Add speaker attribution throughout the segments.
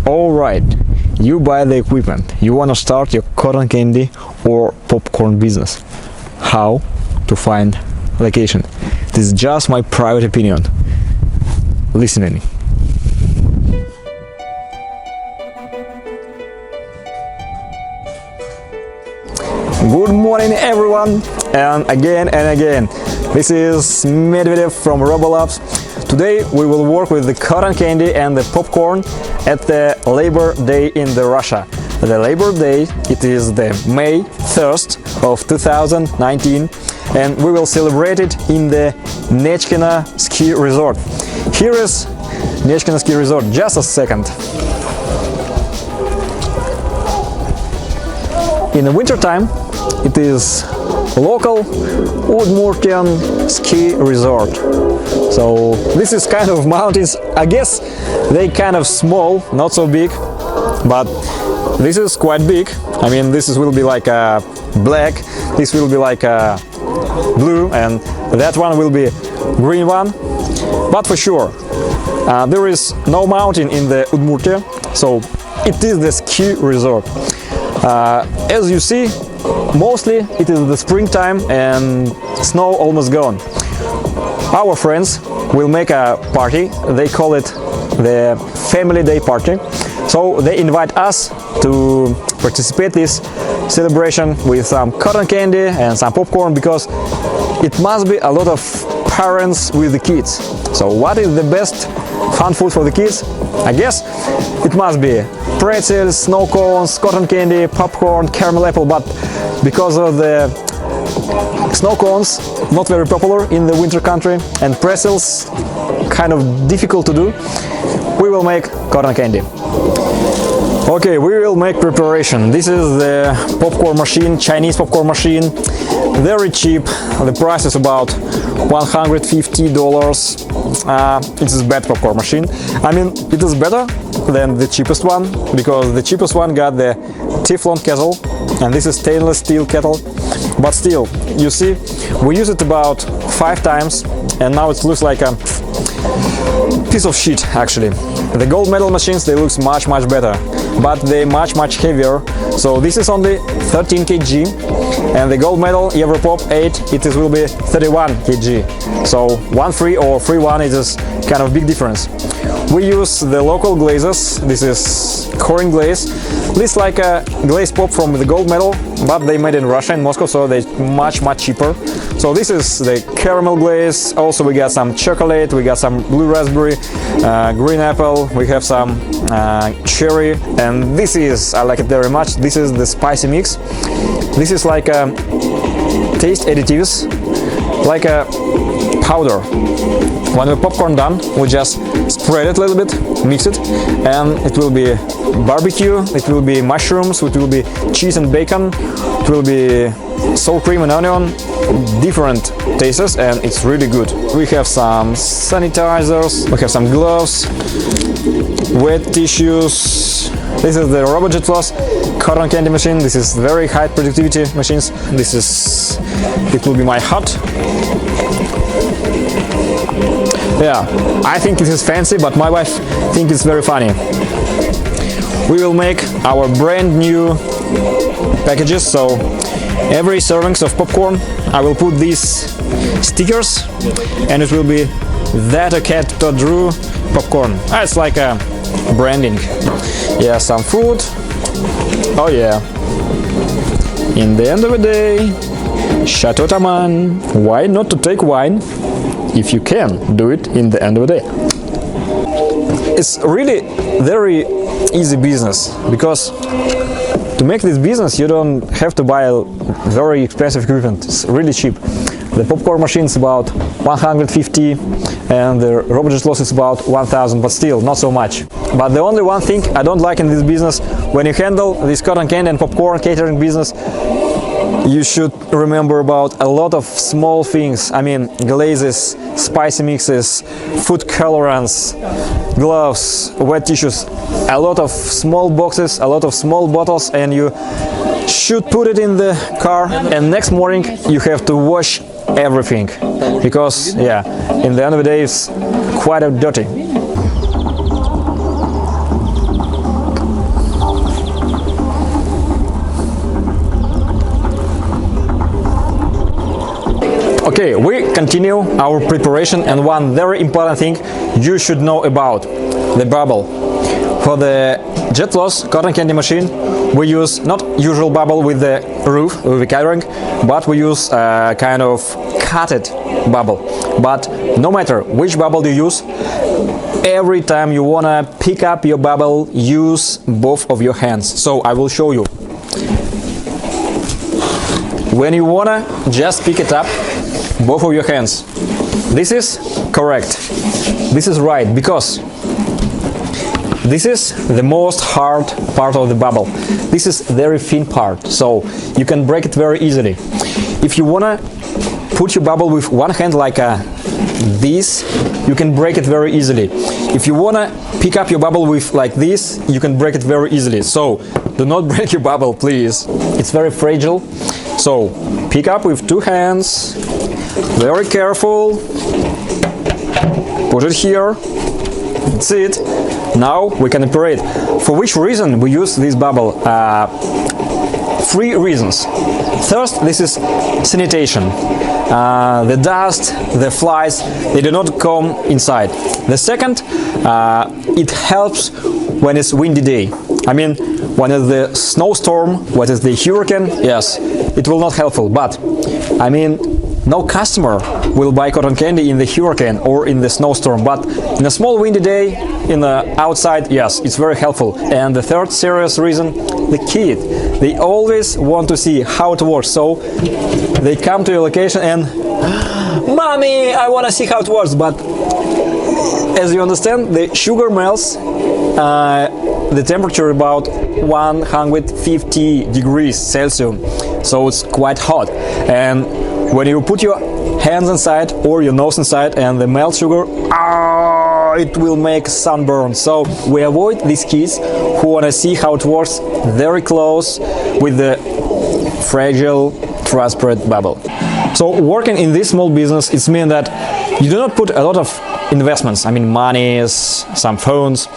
Speaker 1: Alright, you buy the equipment, you want to start your cotton candy or popcorn business. How to find location? This is just my private opinion. Listen to me. Good morning everyone, and again, this is Medvedev from Robolabs. Today we will work with the cotton candy and the popcorn at the Labor Day in Russia. The Labor Day, it is the May 1st of 2019, and we will celebrate it in the Nechkina ski resort. Here is Nechkina ski resort, just a second. In the winter time, it is local Udmurtian ski resort. So this is kind of mountains. I guess they kind of small, not so big, but this is quite big. I mean, will be like a black, this will be like a blue, and that one will be green one. But for sure, there is no mountain in the Udmurtia, so it is the ski resort. As you see, mostly it is the springtime and snow almost gone. Our friends will make a party, they call it the family day party. So they invite us to participate this celebration with some cotton candy and some popcorn, because it must be a lot of parents with the kids. So what is the best fun food for the kids? I guess it must be pretzels, snow cones, cotton candy, popcorn, caramel apple, but because of the snow cones not very popular in the winter country and pretzels kind of difficult to do, we will make cotton candy. Okay, we will make preparation. This is the popcorn machine, Chinese popcorn machine, very cheap. The price is about $150. It is a bad popcorn machine. I mean, it is better than the cheapest one, because the cheapest one got the Teflon kettle, and this is stainless steel kettle. But still, you see, we use it about 5 times, and now it looks like a piece of shit actually. The gold medal machines, they look much better, but they're much heavier. So this is only 13 kg, and the gold medal Europop 8, it will be 31 kg. So 1-3 or 3-1 is kind of big difference. We use the local glazes. This is Corin glaze. This is like a glaze pop from the gold medal, but they made in Russia, in Moscow, so they're much cheaper. So this is the caramel glaze. Also we got some chocolate, we got some blue raspberry, green apple, we have some cherry, and this is, I like it very much, this is the spicy mix. This is like a taste additives, like a powder. When the popcorn done, we just spread it a little bit, mix it, and it will be barbecue, it will be mushrooms, it will be cheese and bacon, it will be sour cream and onion, different tastes, and it's really good. We have some sanitizers, we have some gloves, wet tissues. This is the Robojet Plus cotton candy machine. This is very high productivity machines. It will be my hut. Yeah, I think it is fancy, but my wife thinks it's very funny. We will make our brand new packages, so every servings of popcorn I will put these stickers, and it will be That a Cat Drew popcorn. It's like a branding. Yeah, some food. Oh yeah. In the end of the day, Chateau Taman. Why not to take wine if you can do it in the end of the day? It's really very easy business, because to make this business you don't have to buy a very expensive equipment. It's really cheap. The popcorn machine is about 150 and the Robojet Plus is about 1000, but still not so much. But the only one thing I don't like in this business, when you handle this cotton candy and popcorn catering business, you should remember about a lot of small things. I mean, glazes, spicy mixes, food colorants, gloves, wet tissues, a lot of small boxes, a lot of small bottles, and you should put it in the car, and next morning you have to wash everything, because yeah, in the end of the day it's quite dirty. Okay, we continue our preparation, and one very important thing you should know about the bubble. For the JetFloss cotton candy machine, we use not usual bubble with the roof, with the catering, but we use a kind of cutted bubble. But no matter which bubble you use, every time you wanna pick up your bubble, use both of your hands. So I will show you. When you wanna just pick it up, both of your hands. This is correct. This is right, because this is the most hard part of the bubble. This is very thin part, so you can break it very easily. If you wanna put your bubble with one hand like this, you can break it very easily. If you wanna pick up your bubble with like this, you can break it very easily. So do not break your bubble, please. It's very fragile. So pick up with two hands, very careful. Put it here. That's it. Now we can operate. For which reason we use this bubble? Three reasons. First, this is sanitation. The dust, the flies, they do not come inside. The second, it helps when it's windy day. I mean, when it's the snowstorm, what is the hurricane, yes, it will not helpful. But I mean, no customer will buy cotton candy in the hurricane or in the snowstorm, but in a small windy day in the outside, yes, it's very helpful. And the third serious reason, the kid, they always want to see how it works, so they come to your location and mommy, I want to see how it works. But as you understand, the sugar melts, the temperature about 150 degrees Celsius, so it's quite hot. And when you put your hands inside or your nose inside and the melt sugar, it will make sunburn. So we avoid these kids who want to see how it works very close with the fragile, transparent bubble. So working in this small business, it means that you do not put a lot of investments, I mean money, some phones,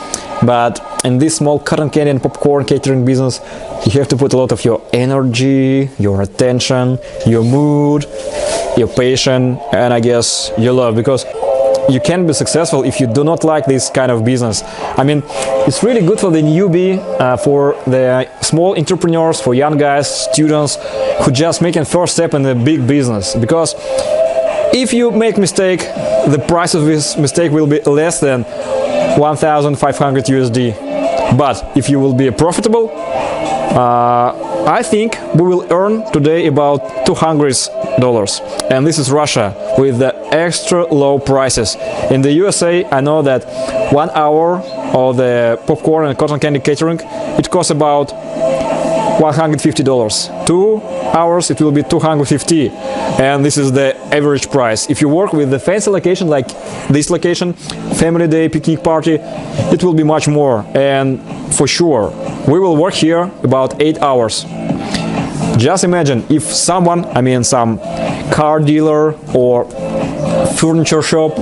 Speaker 1: but in this small cotton candy and popcorn catering business, you have to put a lot of your energy, your attention, your mood, your passion, and I guess your love, because you can't be successful if you do not like this kind of business. I mean, it's really good for the newbie, for the small entrepreneurs, for young guys, students who just making first step in the big business, because if you make mistake, the price of this mistake will be less than 1,500 USD. But if you will be profitable, I think we will earn today about $200. And this is Russia with the extra low prices. In the USA, I know that 1 hour of the popcorn and cotton candy catering, it costs about $150. 2 hours, it will be 250, and this is the average price. If you work with the fancy location like this location, family day, picnic party, it will be much more. And for sure, we will work here about 8 hours. Just imagine if someone, I mean some car dealer or furniture shop,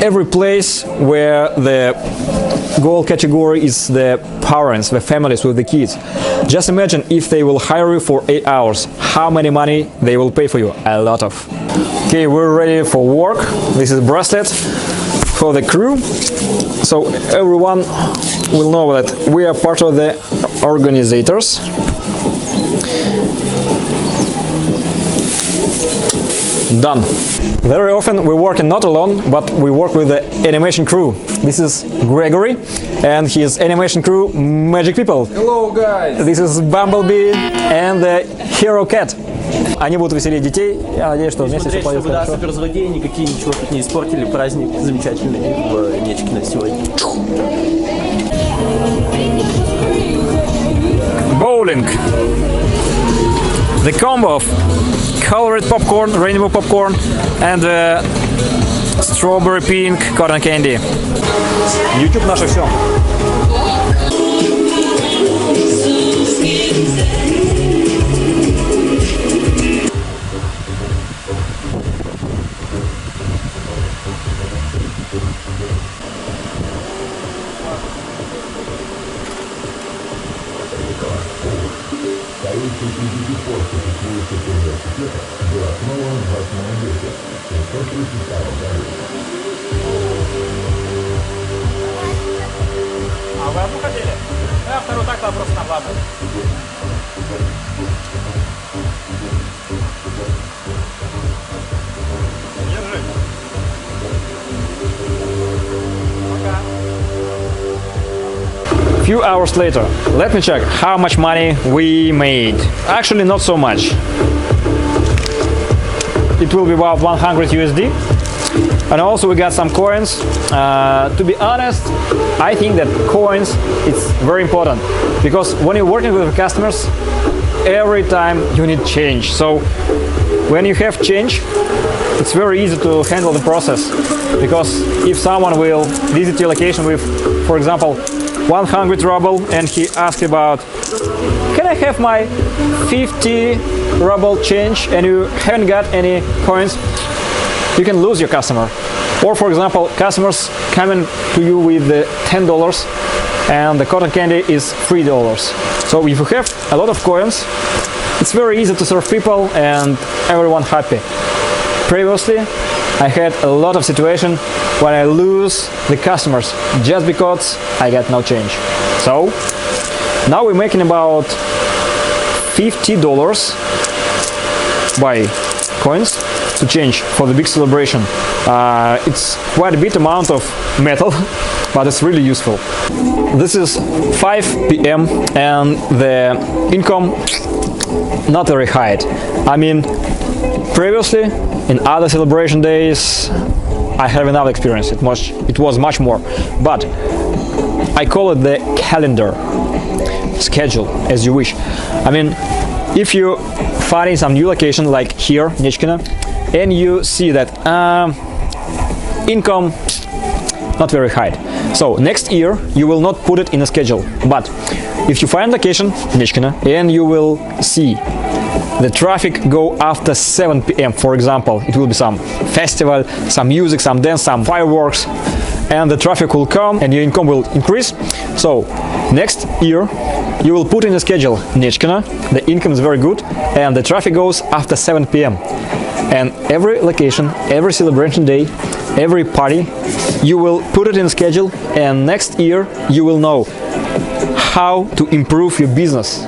Speaker 1: every place where the goal category is the parents, the families with the kids. Just imagine if they will hire you for 8 hours, how many money they will pay for you? A lot of. Okay, we're ready for work. This is bracelet for the crew. So everyone will know that we are part of the organizers. Done. Very often we work not alone, but we work with the animation crew. This is Gregory and his animation crew, Magic People.
Speaker 2: Hello, guys!
Speaker 1: This is Bumblebee and the Hero Cat. Они будут веселить детей. Я надеюсь, что вместе все пойдет хорошо.
Speaker 2: Суперзлодеи, никакие ничего тут не испортили. Праздник замечательный в Нечкино сегодня.
Speaker 1: Bowling. The combo of colored popcorn, rainbow popcorn, and strawberry pink cotton candy. YouTube наше все.
Speaker 3: Стоит посреди порта,
Speaker 1: А вы одну хотели? Я второй так вопрос на ладно. Держи. Пока. Few hours later, let me check how much money we made. Actually, not so much. It will be about 100 USD. And also we got some coins. To be honest, I think that coins it's very important because when you're working with customers, every time you need change. So when you have change, it's very easy to handle the process because if someone will visit your location with, for example, 100 ruble and he asks about, can I have my 50 ruble change, and you haven't got any coins, you can lose your customer. Or for example, customers coming to you with the $10 and the cotton candy is $3. So if you have a lot of coins, it's very easy to serve people and everyone happy. Previously, I had a lot of situation when I lose the customers just because I got no change. So now we're making about $50 by coins to change for the big celebration. It's quite a bit amount of metal, but it's really useful. This is 5 p.m. and the income not very high. I mean, previously in other celebration days I have another experience. It was much more, but I call it the calendar schedule, as you wish. I mean, if you find some new location like here, Nechkina, and you see that income not very high, so next year you will not put it in a schedule. But if you find location Nechkina and you will see the traffic go after 7 p.m. for example, it will be some festival, some music, some dance, some fireworks, and the traffic will come and your income will increase. So next year you will put in a schedule Nechkina, the income is very good and the traffic goes after 7 p.m. and every location, every celebration day, every party, you will put it in schedule, and next year you will know how to improve your business.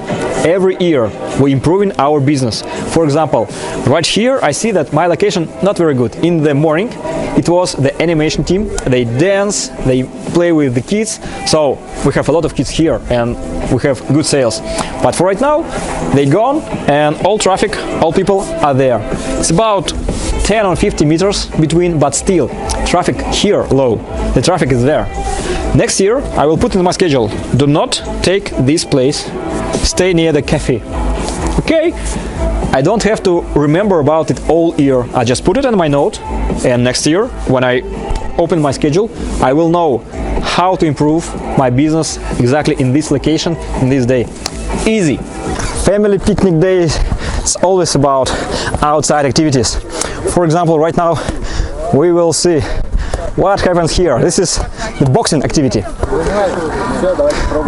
Speaker 1: Every year we're improving our business. For example, right here I see that my location not very good. In the morning it was the animation team, they dance, they play with the kids, so we have a lot of kids here and we have good sales. But for right now they gone and all traffic, all people are there. It's about 10 or 50 meters between, but still traffic here low, the traffic is there. Next year I will put in my schedule, do not take this place, stay near the cafe. Okay, I don't have to remember about it all year, I just put it in my note, and next year when I open my schedule I will know how to improve my business exactly in this location, in this day. Easy. Family picnic day is always about outside activities. For example, right now we will see what happens here. This is the boxing activity.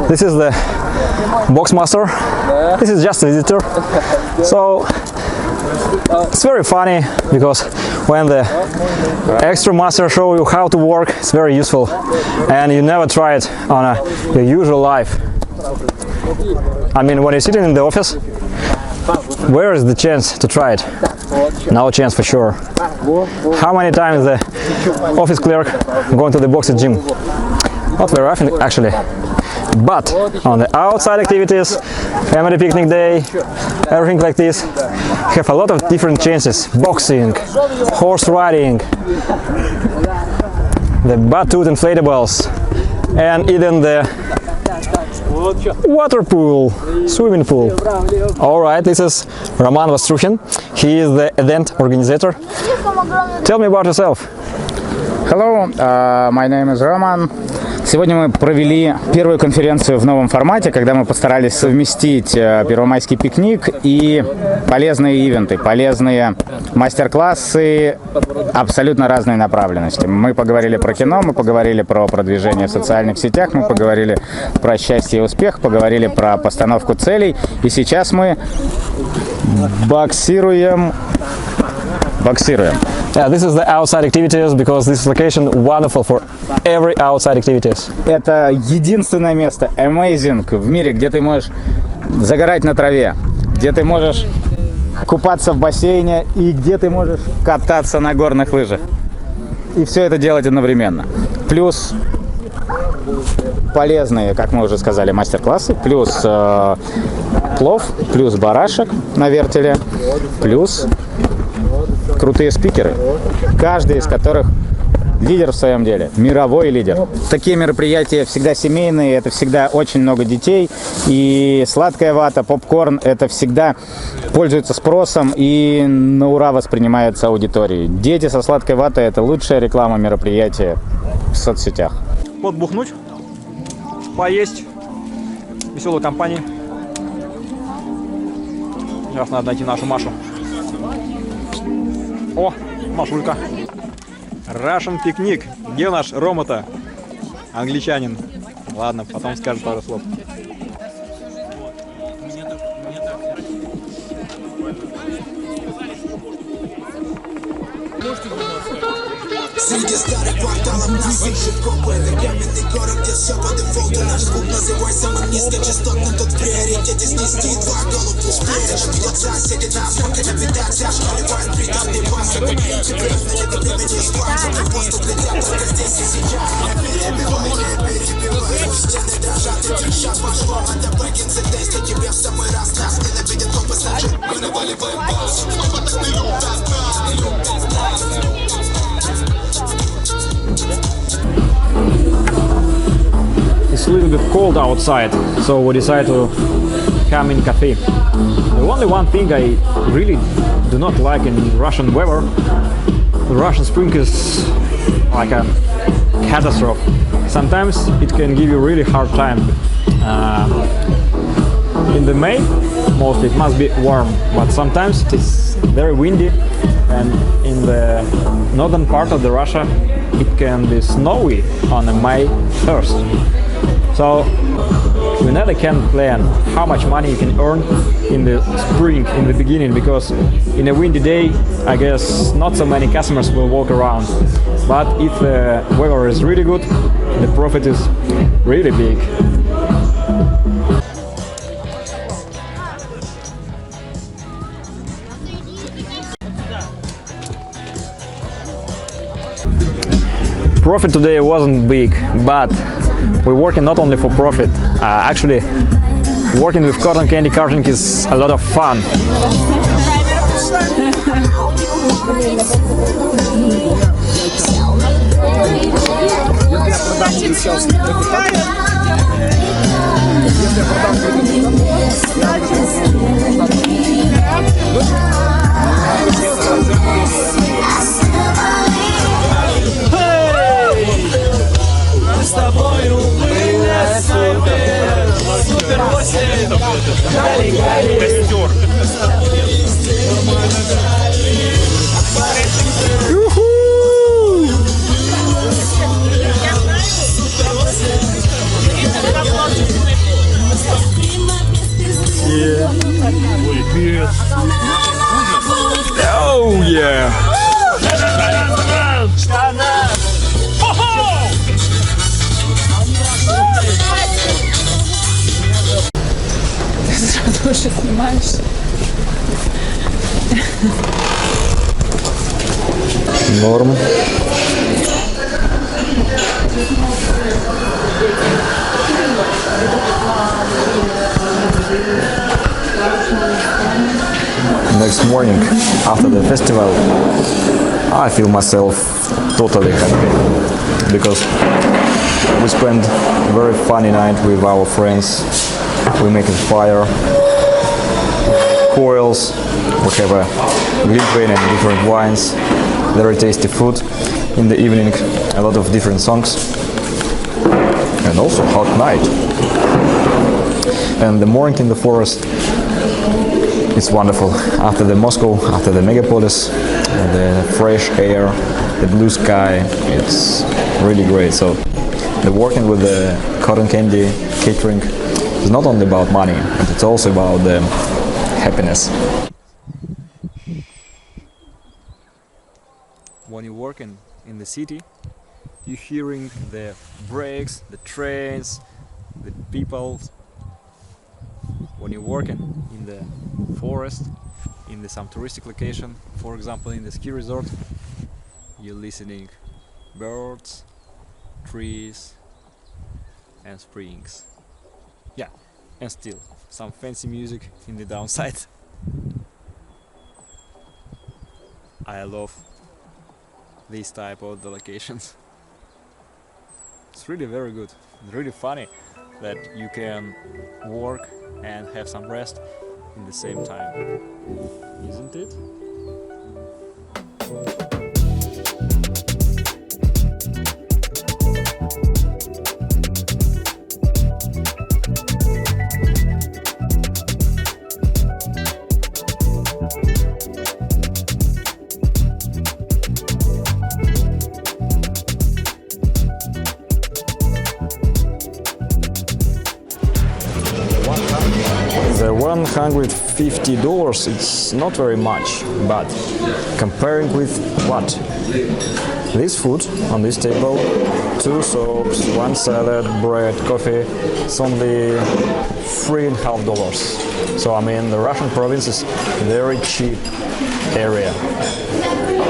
Speaker 1: This is the box master. This is just a visitor. So it's very funny because when the extra master show you how to work, it's very useful and you never try it on your usual life. I mean, when you're sitting in the office, where is the chance to try it? No chance for sure. How many times the office clerk going to the boxing gym? Not very often actually. But on the outside activities, family picnic day, everything like this, have a lot of different chances. Boxing, horse riding, the batute inflatables, and even the water pool, swimming pool. Alright, this is Roman Vostruchin. He is the event organizer. Tell me about yourself.
Speaker 3: Hello, my name is Roman. Сегодня мы провели первую конференцию в новом формате, когда мы постарались совместить первомайский пикник и полезные ивенты, полезные мастер-классы абсолютно разной направленности. Мы поговорили про кино, мы поговорили про продвижение в социальных сетях, мы поговорили про счастье и успех, поговорили про постановку целей. И сейчас мы Боксируем.
Speaker 1: Yeah, this is the outside activities because this location wonderful for every outside activities.
Speaker 3: Это единственное место, amazing, в мире, где ты можешь загорать на траве, где ты можешь купаться в бассейне и где ты можешь кататься на горных лыжах. И все это делать одновременно. Плюс полезные, как мы уже сказали, мастер-классы, плюс плов, плюс барашек на вертеле, плюс крутые спикеры, каждый из которых лидер в своем деле, мировой лидер. Такие мероприятия всегда семейные, это всегда очень много детей, и сладкая вата, попкорн, это всегда пользуется спросом и на ура воспринимается аудиторией. Дети со сладкой ватой – это лучшая реклама мероприятия в соцсетях.
Speaker 1: Подбухнуть, поесть, веселой компании. Сейчас надо найти нашу Машу. О, Машулька. Russian пикник. Где наш Рома-то? Англичанин. Ладно, потом скажет пару слов.
Speaker 4: Среди старых кварталов нас ищут копы. Это каменный город, где все по дефолту. Наш клуб называй самым низкочастотным. Тут в приоритете снести два голубых сплетишь. В глаза сидит на смоке, напитать тяжко. Ливает британный бас. Серьезно, это времени спать. Воздух летят только здесь и сейчас. Перебивай, стены дрожат и трещат. Пошло, это бэкинс и тесты. Тебе в самый раз нас ненавидят копы, значит мы наваливаем бас. Копы так не любят нас, не любят нас.
Speaker 1: It's a little bit cold outside, so we decided to come in cafe. The only one thing I really do not like in Russian weather, the Russian spring is like a catastrophe. Sometimes it can give you really hard time. In the May, mostly it must be warm, but sometimes it's very windy, and in the northern part of the Russia it can be snowy on May 1st. So you never can plan how much money you can earn in the spring, in the beginning, because in a windy day, I guess not so many customers will walk around. But if the weather is really good, the profit is really big. Profit today wasn't big, but we're working not only for profit. Actually, working with cotton candy carting is a lot of fun.
Speaker 5: С тобою были супер 8. Костер.
Speaker 1: Oh yeah!
Speaker 6: Тоже снимаешь.
Speaker 1: Норм. Next morning, after the festival, I feel myself totally happy because we spent a very funny night with our friends. We make a fire, coils, we have a glühwein and different wines, very tasty food. In the evening, a lot of different songs, and also hot night. And the morning in the forest, it's wonderful. After the Moscow, after the megapolis, the fresh air, the blue sky, it's really great. So the working with the cotton candy catering is not only about money, but it's also about the happiness. when you're working in the city, you're hearing the brakes, the trains, the people. When you're working in the forest, in some touristic location, for example in the ski resort, you're listening birds, trees and springs. Yeah, and still some fancy music in the downside. I love this type of the locations. It's really very good. It's really funny that you can work and have some rest in the same time, isn't it? The $150, it's not very much, but comparing with what? This food on this table, 2 soaps, 1 salad, bread, coffee, it's only $3.50. So I mean the Russian province is very cheap area.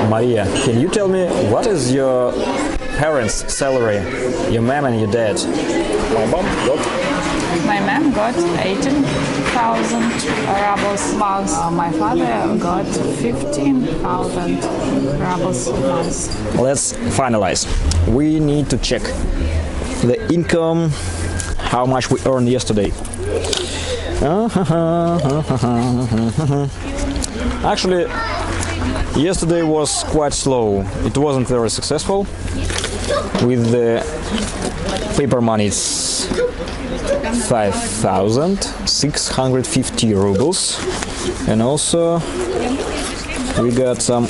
Speaker 1: Maria, can you tell me what is your parents' salary, your mom and your dad?
Speaker 6: My mom got 18,000 rubles months. My father got 15,000 rubles months.
Speaker 1: Let's finalize. We need to check the income, how much we earned yesterday. Actually, yesterday was quite slow. It wasn't very successful. With the paper money, it's 5,650 rubles, and also we got some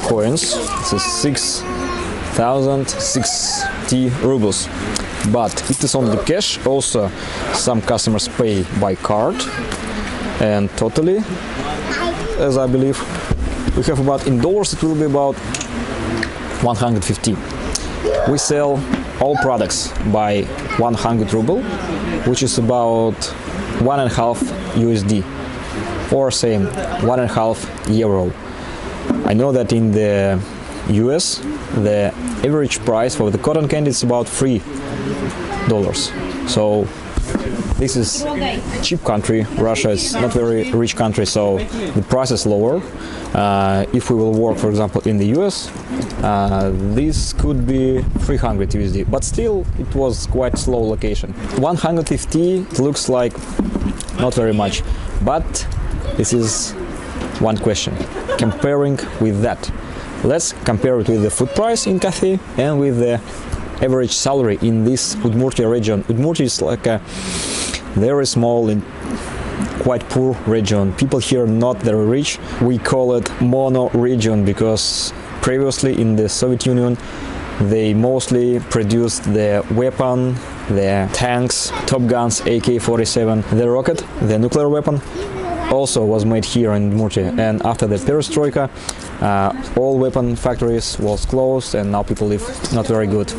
Speaker 1: coins. It's 6,060 rubles, but it is only cash. Also some customers pay by card, and totally, as I believe, we have about, in dollars it will be about 150. We sell all products by 100 ruble, which is about 1.5 USD, or same 1.5 euro. I know that in the US the average price for the cotton candy is about $3. So this is cheap country. Russia is not very rich country, so the price is lower. If we will work, for example, in the US, this could be 300 USD, but still it was quite slow location. 150 it looks like not very much, but this is one question. Comparing with that, let's compare it with the food price in Cathay and with the average salary in this Udmurtia region. Udmurtia is like a very small and quite poor region. People here not very rich. We call it mono region because previously in the Soviet Union they mostly produced the weapon, the tanks, Top Guns, AK-47, the rocket, the nuclear weapon also was made here in Udmurtia. And after the perestroika, all weapon factories was closed, and now people live not very good.